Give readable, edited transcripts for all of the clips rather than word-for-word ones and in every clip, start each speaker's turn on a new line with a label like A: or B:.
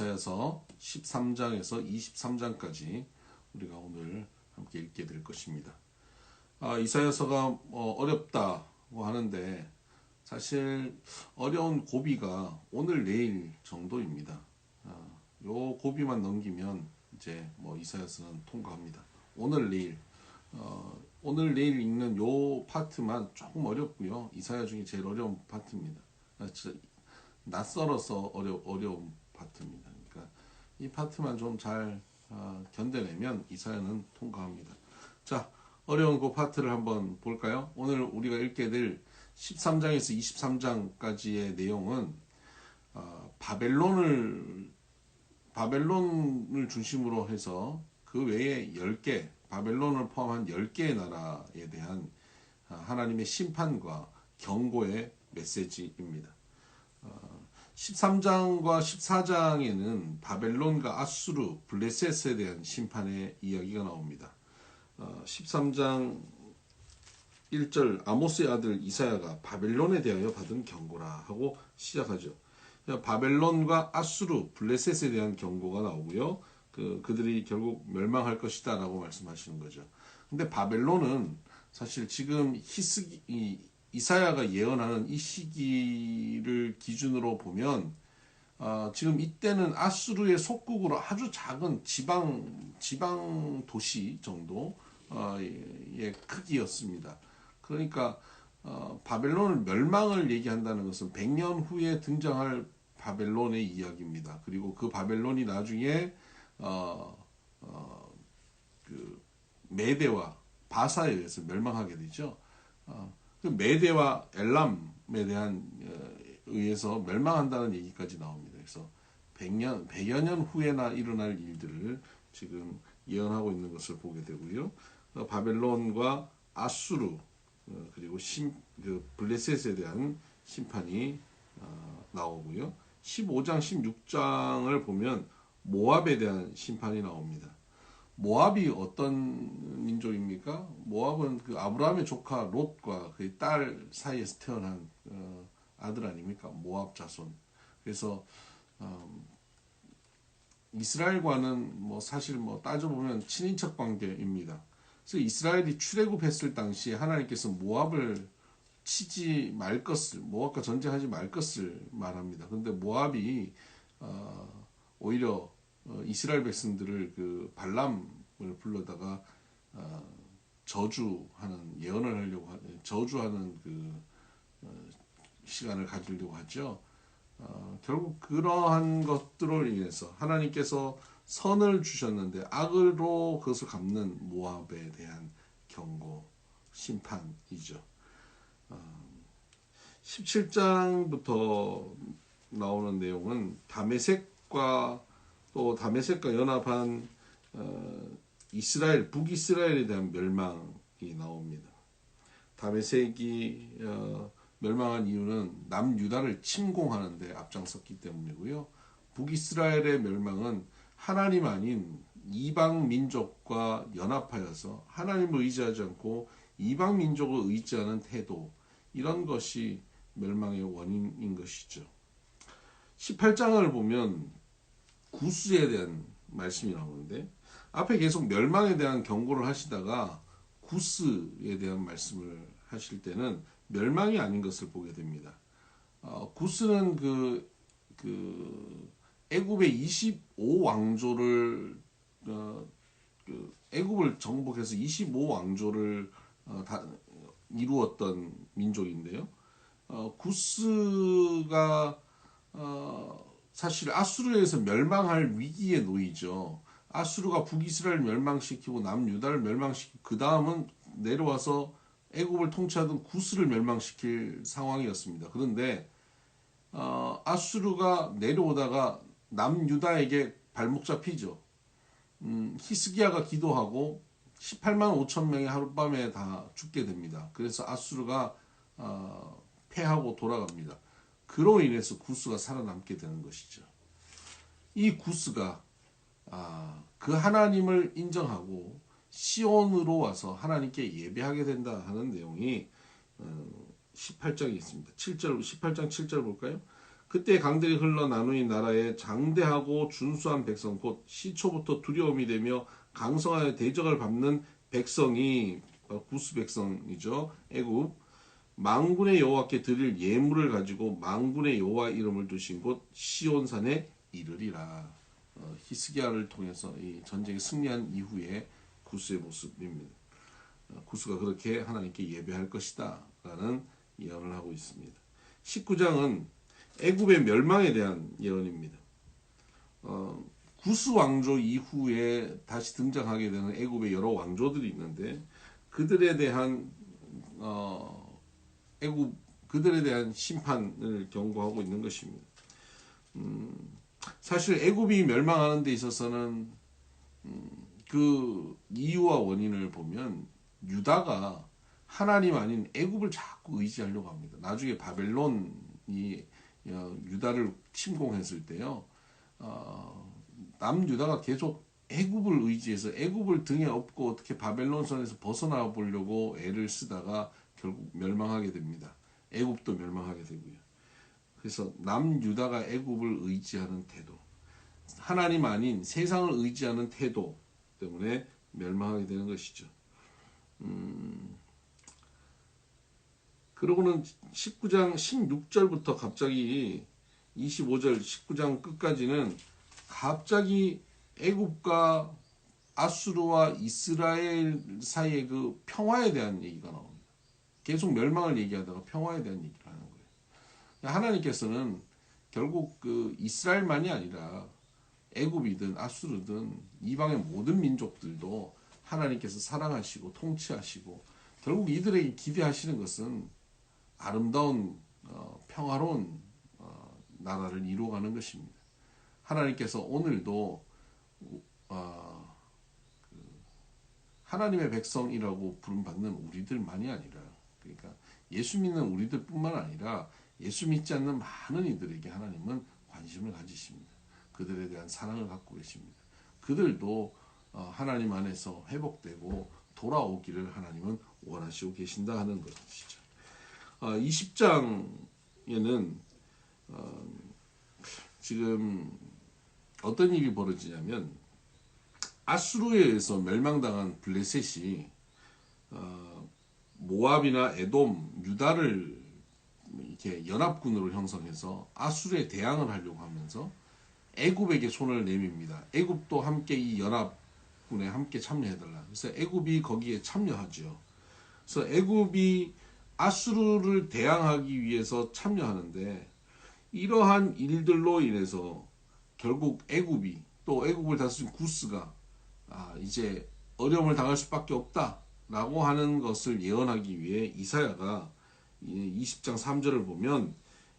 A: 이사야서 13장에서 23장까지 우리가 오늘 함께 읽게 될 것입니다. 이사야서가 어렵다고 하는데 사실 어려운 고비가 오늘 내일 정도입니다. 요 고비만 넘기면 이제 이사야서는 통과합니다. 오늘 내일 읽는 요 파트만 조금 어렵고요. 이사야 중에 제일 어려운 파트입니다. 낯설어서 어려운 파트입니다. 그러니까 이 파트만 좀 잘 견뎌내면 이사야는 통과합니다. 자, 어려운 그 파트를 한번 볼까요? 오늘 우리가 읽게 될 13장에서 23장까지의 내용은 바벨론을 중심으로 해서 그 외에 10개, 바벨론을 포함한 10개의 나라에 대한 하나님의 심판과 경고의 메시지입니다. 13장과 14장에는 바벨론과 아수르, 블레셋에 대한 심판의 이야기가 나옵니다. 13장 1절 아모스의 아들 이사야가 바벨론에 대하여 받은 경고라 하고 시작하죠. 바벨론과 아수르, 블레셋에 대한 경고가 나오고요. 그들이 결국 멸망할 것이다 라고 말씀하시는 거죠. 근데 바벨론은 사실 지금 이사야가 예언하는 이 시기를 기준으로 보면 지금 이때는 아수르의 속국으로 아주 작은 지방 도시 정도의 크기였습니다. 그러니까 바벨론을 멸망을 얘기한다는 것은 100년 후에 등장할 바벨론의 이야기입니다. 그리고 그 바벨론이 나중에 그 메대와 바사에 의해서 멸망하게 되죠. 그 메대와 엘람에 대한 의해서 멸망한다는 얘기까지 나옵니다. 그래서 100여 년 후에나 일어날 일들을 지금 예언하고 있는 것을 보게 되고요. 바벨론과 아수르 그리고 블레셋에 대한 심판이 나오고요. 15장, 16장을 보면 모압에 대한 심판이 나옵니다. 모압이 어떤 민족입니까? 모압은 그 아브라함의 조카 롯과 그의 딸 사이에서 태어난 아들 아닙니까? 모압 자손. 그래서 이스라엘과는 사실 따져보면 친인척 관계입니다. 그래서 이스라엘이 출애굽했을 당시에 하나님께서 모압을 치지 말 것을, 모압과 전쟁하지 말 것을 말합니다. 그런데 모압이 오히려 이스라엘 백성들을 발람을 불러다가 저주하는 예언을 하려고 저주하는 시간을 가지려고 하죠. 결국 그러한 것들로 인해서 하나님께서 선을 주셨는데 악으로 그것을 갚는 모압에 대한 경고, 심판이죠. 17장부터 나오는 내용은 다메섹과 연합한 북이스라엘에 대한 멸망이 나옵니다. 다메섹이 멸망한 이유는 남유다를 침공하는 데 앞장섰기 때문이고요. 북이스라엘의 멸망은 하나님 아닌 이방 민족과 연합하여서 하나님을 의지하지 않고 이방 민족을 의지하는 태도, 이런 것이 멸망의 원인인 것이죠. 18장을 보면 구스에 대한 말씀이 나오는데 앞에 계속 멸망에 대한 경고를 하시다가 구스에 대한 말씀을 하실 때는 멸망이 아닌 것을 보게 됩니다. 구스는 애굽의 25왕조를 애굽을 정복해서 25왕조를 이루었던 민족인데요. 구스가 사실 아수르에서 멸망할 위기에 놓이죠. 아수르가 북이스라엘을 멸망시키고 남유다를 멸망시키고 그 다음은 내려와서 애굽을 통치하던 구스를 멸망시킬 상황이었습니다. 그런데 아수르가 내려오다가 남유다에게 발목 잡히죠. 히스기야가 기도하고 18만 5천 명이 하룻밤에 다 죽게 됩니다. 그래서 아수르가 패하고 돌아갑니다. 그로 인해서 구스가 살아남게 되는 것이죠. 이 구스가 그 하나님을 인정하고 시온으로 와서 하나님께 예배하게 된다 하는 내용이 18장에 있습니다. 18장 7절 볼까요? 그때 강들이 흘러 나누인 나라에 장대하고 준수한 백성 곧 시초부터 두려움이 되며 강성하여 대적을 밟는 백성이 구스 백성이죠. 애굽 만군의 여호와께 드릴 예물을 가지고 만군의 여호와 이름을 두신 곳 시온산에 이르리라. 히스기야를 통해서 이 전쟁에 승리한 이후에 구스의 모습입니다. 구스가 그렇게 하나님께 예배할 것이다 라는 예언을 하고 있습니다. 19장은 애굽의 멸망에 대한 예언입니다. 구스 왕조 이후에 다시 등장하게 되는 애굽의 여러 왕조들이 있는데 그들에 대한 애굽 그들에 대한 심판을 경고하고 있는 것입니다. 사실 애굽이 멸망하는 데 있어서는 그 이유와 원인을 보면 유다가 하나님 아닌 애굽을 자꾸 의지하려고 합니다. 나중에 바벨론이 유다를 침공했을 때요, 남유다가 계속 애굽을 의지해서 애굽을 등에 업고 어떻게 바벨론 선에서 벗어나 보려고 애를 쓰다가 결국 멸망하게 됩니다. 애굽도 멸망하게 되고요. 그래서 남유다가 애굽을 의지하는 태도, 하나님 아닌 세상을 의지하는 태도 때문에 멸망하게 되는 것이죠. 그러고는 19장 16절부터 갑자기 25절 19장 끝까지는 갑자기 애굽과 아수르와 이스라엘 사이의 그 평화에 대한 얘기가 나옵니다. 계속 멸망을 얘기하다가 평화에 대한 얘기를 하는 거예요. 하나님께서는 결국 그 이스라엘만이 아니라 애굽이든 아수르든 이방의 모든 민족들도 하나님께서 사랑하시고 통치하시고 결국 이들에게 기대하시는 것은 아름다운 평화로운 나라를 이루어가는 것입니다. 하나님께서 오늘도 하나님의 백성이라고 부름받는 우리들만이 아니라, 그러니까 예수 믿는 우리들뿐만 아니라 예수 믿지 않는 많은 이들에게 하나님은 관심을 가지십니다. 그들에 대한 사랑을 갖고 계십니다. 그들도 하나님 안에서 회복되고 돌아오기를 하나님은 원하시고 계신다 하는 것이죠. 20장에는 지금 어떤 일이 벌어지냐면 아수르에 의해서 멸망당한 블레셋이 모압이나 에돔, 유다를 이렇게 연합군으로 형성해서 아수르에 대항을 하려고 하면서 애굽에게 손을 내밉니다. 애굽도 함께 이 연합군에 함께 참여해달라. 그래서 애굽이 거기에 참여하죠. 그래서 애굽이 아수르를 대항하기 위해서 참여하는데 이러한 일들로 인해서 결국 애굽이 또 애굽을 다스린 구스가 이제 어려움을 당할 수밖에 없다라고 하는 것을 예언하기 위해 이사야가 20장 3절을 보면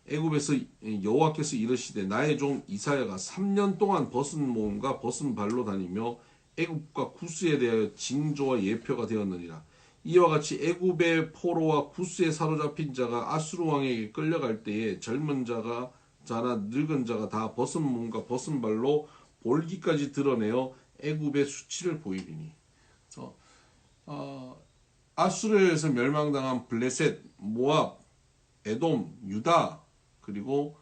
A: 애굽에서 여호와께서 이르시되 나의 종 이사야가 3년 동안 벗은 몸과 벗은 발로 다니며 애굽과 구스에 대하여 징조와 예표가 되었느니라. 이와 같이 애굽의 포로와 구스에 사로잡힌 자가 아수르 왕에게 끌려갈 때에 젊은 자나 늙은 자가 다 벗은 몸과 벗은 발로 볼기까지 드러내어 애굽의 수치를 보이리니. 그래서 아수르에서 멸망당한 블레셋, 모압, 에돔, 유다 그리고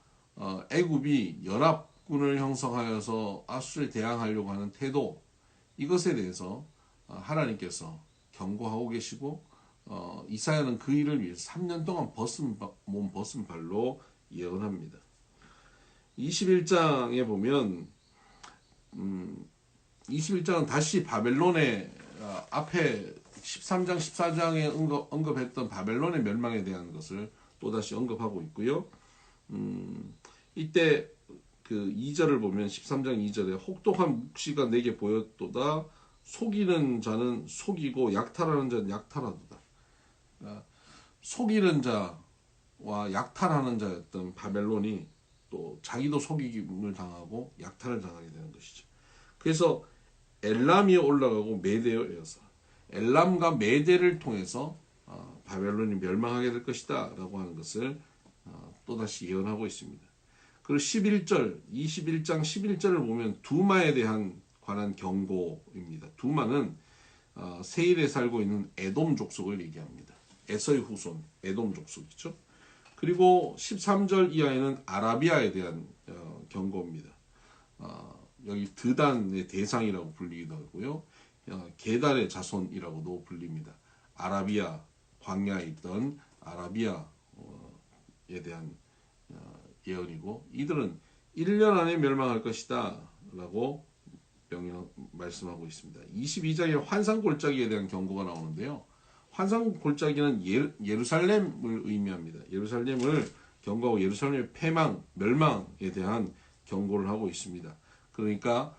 A: 애굽이 연합군을 형성하여서 아수르에 대항하려고 하는 태도, 이것에 대해서 하나님께서 경고하고 계시고 이사야는 그 일을 위해서 3년 동안 벗은 몸 벗은 발로 예언합니다. 21장에 보면 21장은 다시 바벨론의 앞에 13장 14장에 언급했던 바벨론의 멸망에 대한 것을 또다시 언급하고 있고요. 이때 그 2절을 보면 13장 2절에 혹독한 묵시가 내게 보였도다. 속이는 자는 속이고 약탈하는 자는 약탈하도다. 속이는 자와 약탈하는 자였던 바벨론이 또 자기도 속임을 당하고 약탈을 당하게 되는 것이죠. 그래서 엘람이 올라가고 메대에 이어서 엘람과 메대를 통해서 바벨론이 멸망하게 될 것이다 라고 하는 것을 또다시 예언하고 있습니다. 그리고 11절, 21장 11절을 보면 두마에 대한 관한 경고입니다. 두마는 세일에 살고 있는 에돔 족속을 얘기합니다. 에서의 후손 에돔 족속이죠. 그리고 13절 이하에는 아라비아에 대한 경고입니다. 여기 드단의 대상이라고 불리기도 하고요. 게달의 자손이라고도 불립니다. 아라비아 광야에 있던 아라비아에 대한 예언이고, 이들은 1년 안에 멸망할 것이다 라고 말씀하고 있습니다. 22장에 환상골짜기에 대한 경고가 나오는데요. 환상골짜기는 예루살렘을 의미합니다. 예루살렘을 경고하고 예루살렘의 패망, 멸망에 대한 경고를 하고 있습니다. 그러니까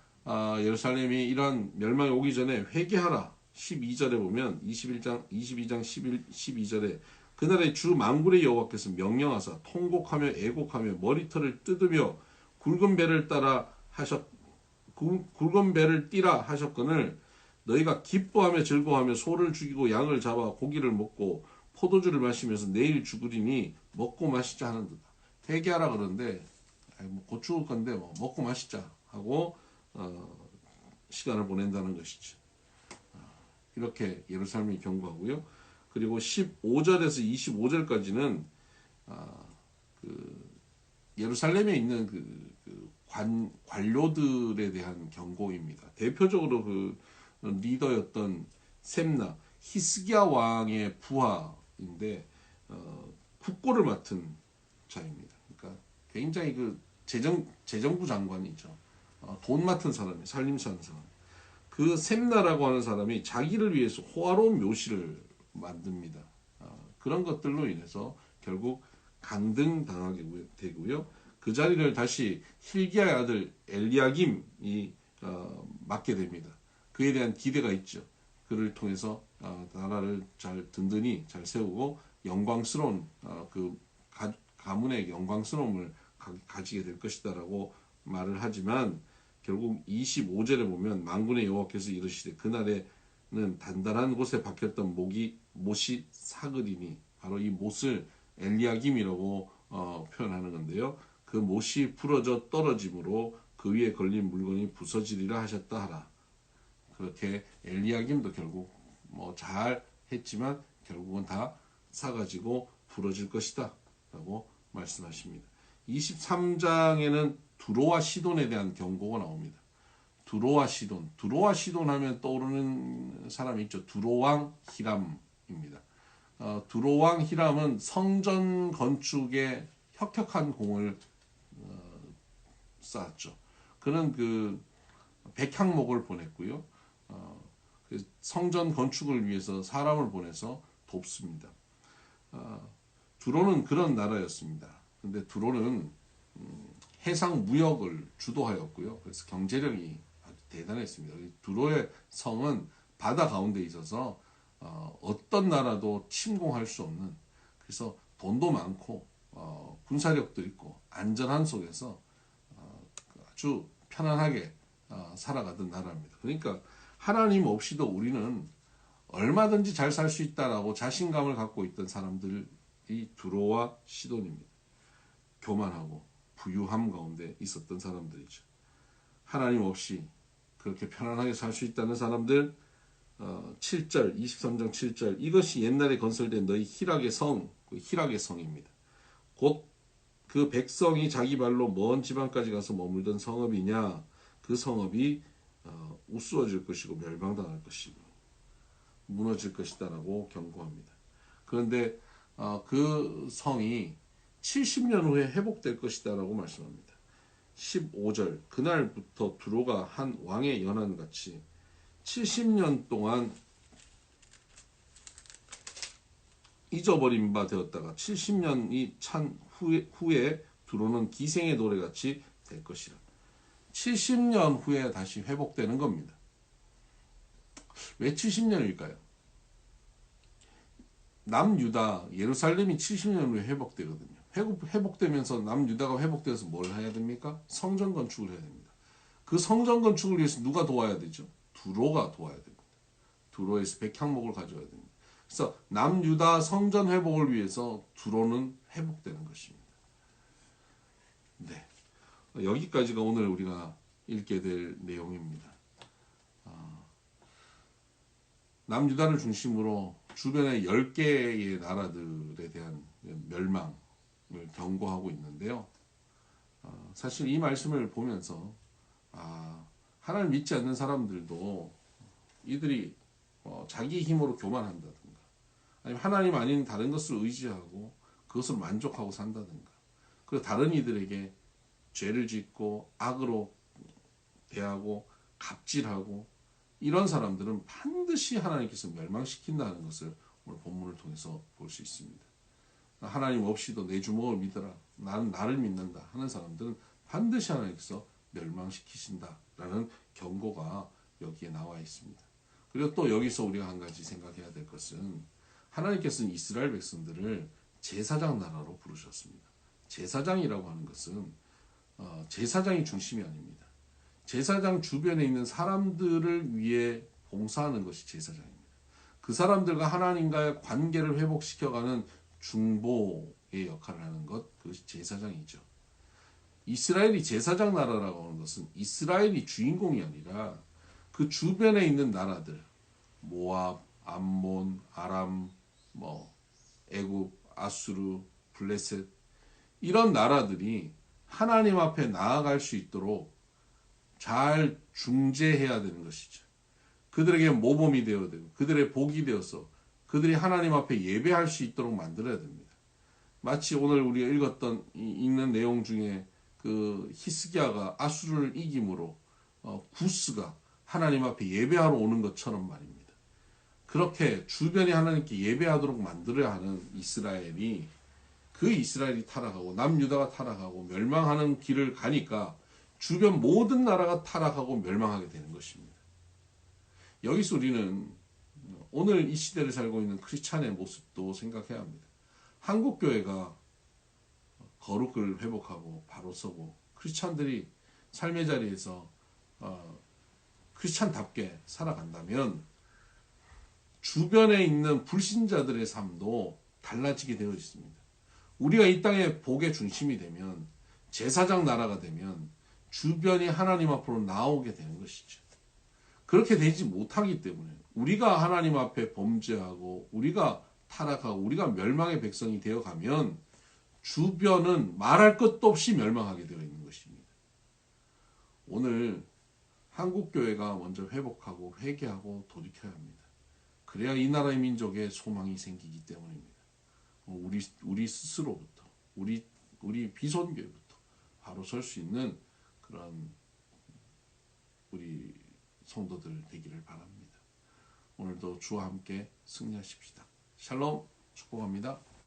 A: 예루살렘이 이러한 멸망이 오기 전에 회개하라. 12절에 보면 22장 12절에 그날에 주 만군의 여호와께서 명령하사 통곡하며 애곡하며 머리털을 뜯으며 굵은 배를 띠라 하셨거늘 너희가 기뻐하며 즐거워하며 소를 죽이고 양을 잡아 고기를 먹고 포도주를 마시면서 내일 죽으리니 먹고 마시자 하는도다. 회개하라 그러는데 곧 죽을 건데 먹고 마시자 하고 시간을 보낸다는 것이죠. 이렇게 예루살렘이 경고하고요. 그리고 15절에서 25절까지는 예루살렘에 있는 관료들에 대한 경고입니다. 대표적으로 리더였던 셈나 히스기야 왕의 부하인데 국고를 맡은 자입니다. 그러니까 굉장히 재정부 장관이죠. 돈 맡은 사람이 살림사 하는 사람. 그 셈나라고 하는 사람이 자기를 위해서 호화로운 묘실을 만듭니다. 그런 것들로 인해서 결국 강등당하게 되고요. 그 자리를 다시 힐기야의 아들 엘리야김이 맡게 됩니다. 그에 대한 기대가 있죠. 그를 통해서 나라를 잘 든든히 잘 세우고 영광스러운 가문의 영광스러움을 가지게 될 것이다라고 말을 하지만 결국 25절에 보면 만군의 여호와께서 이르시되 그날에는 단단한 곳에 박혔던 못이 사그리니 바로 이 못을 엘리야김이라고 표현하는 건데요. 그 못이 부러져 떨어짐으로 그 위에 걸린 물건이 부서지리라 하셨다 하라. 그렇게 엘리야김도 결국 잘 했지만 결국은 다 사가지고 부러질 것이다 라고 말씀하십니다. 23장에는 두로와 시돈에 대한 경고가 나옵니다. 두로와 시돈 하면 떠오르는 사람이 있죠. 두로왕 히람입니다. 두로왕 히람은 성전 건축에 혁혁한 공을 쌓았죠. 그는 백향목을 보냈고요. 성전 건축을 위해서 사람을 보내서 돕습니다. 두로는 그런 나라였습니다. 근데 두로는 해상 무역을 주도하였고요. 그래서 경제력이 아주 대단했습니다. 두로의 성은 바다 가운데 있어서 어떤 나라도 침공할 수 없는, 그래서 돈도 많고 군사력도 있고 안전한 속에서 아주 편안하게 살아가던 나라입니다. 그러니까 하나님 없이도 우리는 얼마든지 잘 살 수 있다라고 자신감을 갖고 있던 사람들이 두로와 시돈입니다. 교만하고 부유함 가운데 있었던 사람들이죠. 하나님 없이 그렇게 편안하게 살 수 있다는 사람들, 7절, 23장 7절, 이것이 옛날에 건설된 너희 희락의 성입니다. 곧 그 백성이 자기 발로 먼 지방까지 가서 머물던 성읍이냐, 그 성읍이 우스워질 것이고 멸망당할 것이고 무너질 것이다라고 경고합니다. 그런데 그 성이 70년 후에 회복될 것이다라고 말씀합니다. 15절, 그날부터 두로가 한 왕의 연한같이 70년 동안 잊어버린 바 되었다가 70년이 찬 후에 두로는 기생의 노래같이 될 것이라. 70년 후에 다시 회복되는 겁니다. 왜 70년일까요? 남유다, 예루살렘이 70년 후에 회복되거든요. 회복되면서 남유다가 회복돼서 뭘 해야 됩니까? 성전 건축을 해야 됩니다. 그 성전 건축을 위해서 누가 도와야 되죠? 두로가 도와야 됩니다. 두로에서 백향목을 가져와야 됩니다. 그래서 남유다 성전 회복을 위해서 두로는 회복되는 것입니다. 네, 여기까지가 오늘 우리가 읽게 될 내용입니다. 남유다를 중심으로 주변의 10개의 나라들에 대한 멸망, 경고하고 있는데요. 사실 이 말씀을 보면서 하나님 믿지 않는 사람들도 이들이 자기 힘으로 교만한다든가 아니면 하나님 아닌 다른 것을 의지하고 그것을 만족하고 산다든가 그리고 다른 이들에게 죄를 짓고 악으로 대하고 갑질하고 이런 사람들은 반드시 하나님께서 멸망시킨다는 것을 오늘 본문을 통해서 볼 수 있습니다. 하나님 없이도 내 주먹을 믿어라. 나는 나를 믿는다 하는 사람들은 반드시 하나님께서 멸망시키신다라는 경고가 여기에 나와 있습니다. 그리고 또 여기서 우리가 한 가지 생각해야 될 것은 하나님께서는 이스라엘 백성들을 제사장 나라로 부르셨습니다. 제사장이라고 하는 것은 제사장이 중심이 아닙니다. 제사장 주변에 있는 사람들을 위해 봉사하는 것이 제사장입니다. 그 사람들과 하나님과의 관계를 회복시켜가는 중보의 역할을 하는 것, 그것이 제사장이죠. 이스라엘이 제사장 나라라고 하는 것은 이스라엘이 주인공이 아니라 그 주변에 있는 나라들, 모압, 암몬, 아람, 애굽, 아수르, 블레셋 이런 나라들이 하나님 앞에 나아갈 수 있도록 잘 중재해야 되는 것이죠. 그들에게 모범이 되어야 되고 그들의 복이 되어서 그들이 하나님 앞에 예배할 수 있도록 만들어야 됩니다. 마치 오늘 우리가 읽는 내용 중에 그 히스기야가 아수르를 이김으로 구스가 하나님 앞에 예배하러 오는 것처럼 말입니다. 그렇게 주변에 하나님께 예배하도록 만들어야 하는 이스라엘이 그 이스라엘이 타락하고 남유다가 타락하고 멸망하는 길을 가니까 주변 모든 나라가 타락하고 멸망하게 되는 것입니다. 여기서 우리는 오늘 이 시대를 살고 있는 크리스찬의 모습도 생각해야 합니다. 한국 교회가 거룩을 회복하고 바로 서고 크리스찬들이 삶의 자리에서 크리스찬답게 살아간다면 주변에 있는 불신자들의 삶도 달라지게 되어 있습니다. 우리가 이 땅의 복의 중심이 되면 제사장 나라가 되면 주변이 하나님 앞으로 나오게 되는 것이죠. 그렇게 되지 못하기 때문에 우리가 하나님 앞에 범죄하고 우리가 타락하고 우리가 멸망의 백성이 되어가면 주변은 말할 것도 없이 멸망하게 되어 있는 것입니다. 오늘 한국교회가 먼저 회복하고 회개하고 돌이켜야 합니다. 그래야 이 나라의 민족에 소망이 생기기 때문입니다. 우리 스스로부터 우리 비선교회부터 바로 설 수 있는 그런 우리 성도들 되기를 바랍니다. 오늘도 주와 함께 승리하십시다. 샬롬 축복합니다.